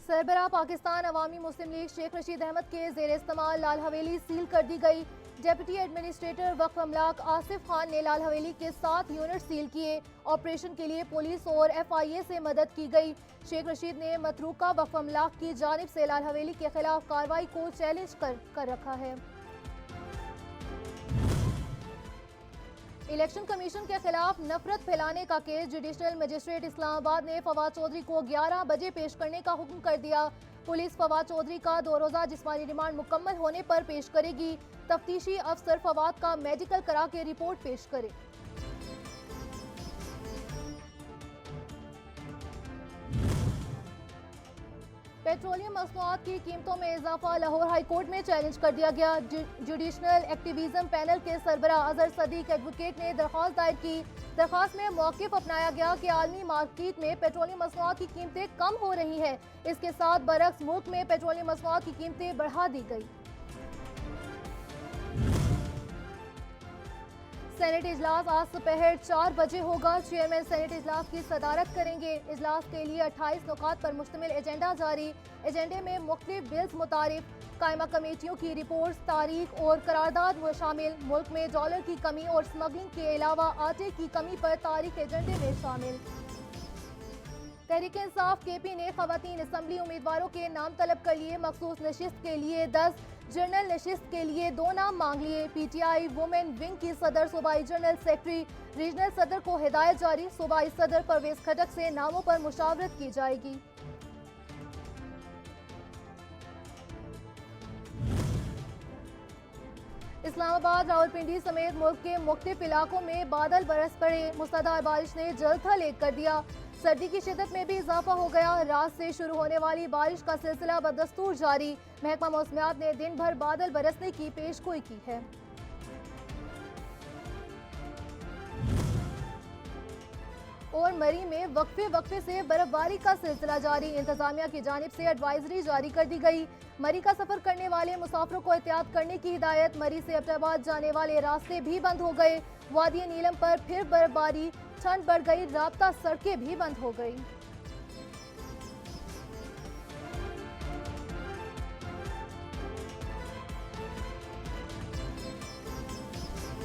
सरबराह पाकिस्तान अवामी मुस्लिम league Sheikh Rashid Ahmad के जेर इस्तेमाल लाल हवेली सील कर दी गई। डेप्यूटी एडमिनिस्ट्रेटर वक्फ अमलाक आसिफ खान ने लाल हवेली के 7 यूनिट सील किए। ऑपरेशन के लिए पुलिस और FIA से मदद की गई। शेख रशीद ने मतरूका वक्फ अमलाक की जानिब से लाल हवेली के खिलाफ कार्रवाई को चैलेंज कर रखा है। इलेक्शन कमीशन के खिलाफ नफरत फैलाने का केस जुडिशल मजिस्ट्रेट इस्लामाबाद ने फवाद चौधरी को 11 बजे पेश करने का हुक्म कर दिया। पुलिस फवाद चौधरी का 2 रोजा जिस्मानी रिमांड मुकम्मल होने पर पेश करेगी। तफ्तीशी अफसर फवाद का मेडिकल करा के रिपोर्ट पेश करे। पेट्रोलियम मसनूआत की कीमतों में इजाफा लाहौर हाई कोर्ट में चैलेंज कर दिया गया। जुडिशनल एक्टिविज्म पैनल के सरबराह अजहर सदीक एडवोकेट ने दरख्वास्त दायर की। दरख्वास्त में मौक़िफ़ अपनाया गया कि आलमी मार्केट में पेट्रोलियम मसनूआत की कीमतें कम हो रही हैं। इसके साथ बरक्स मुल्क में पेट्रोलियम मसनूआत की कीमतें बढ़ा दी गई। सेनेट इजलास आज दोपहर 4 बजे होगा। चेयरमैन सेनेट इजलास की सदारत करेंगे। इजलास के लिए 28 नुकात पर मुश्तमिल एजेंडा जारी। एजेंडे में मुख्तलिफ बिल्स मुतारिफ, कायमा कमेटियों की रिपोर्ट्स, तारीख और करारदाद में शामिल। मुल्क में डॉलर की कमी और स्मगलिंग के अलावा आटे की कमी पर तारीख एजेंडे में शामिल। तहरीक इंसाफ KP ने खवातीन असम्बली उम्मीदवारों के नाम तलब कर लिए। मखसूस नशिस्त के लिए 10, जनरल नशिस्त के लिए 2 नाम मांग लिए। PTI वुमेन विंग की सदर सूबाई जनरल सेक्रेटरी रीजनल सदर को हिदायत जारी। सूबाई सदर परवेज खटक से नामों पर मुशावरत की जाएगी। इस्लामाबाद, रावलपिंडी समेत मुल्क के मुख्तलिफ इलाकों में बादल बरस पड़े। मूसलाधार बारिश ने जलथल एक कर दिया। सर्दी की शिद्दत में भी इजाफा हो गया। रात से शुरू होने वाली बारिश का सिलसिला बदस्तूर जारी। महकमा मौसमियात ने दिन भर बादल बरसने की पेशगोई की है। और मरी में वक्फे से बर्फबारी का सिलसिला जारी। इंतजामिया की जानिब से एडवाइजरी जारी कर दी गई। मरी का सफर करने वाले मुसाफिरों को एहतियात करने की हिदायत। मरी से एबटाबाद जाने वाले रास्ते भी बंद हो गए। वादी नीलम पर फिर बर्फबारी, ठंड बढ़ गई, राब्ता सड़कें भी बंद हो गई।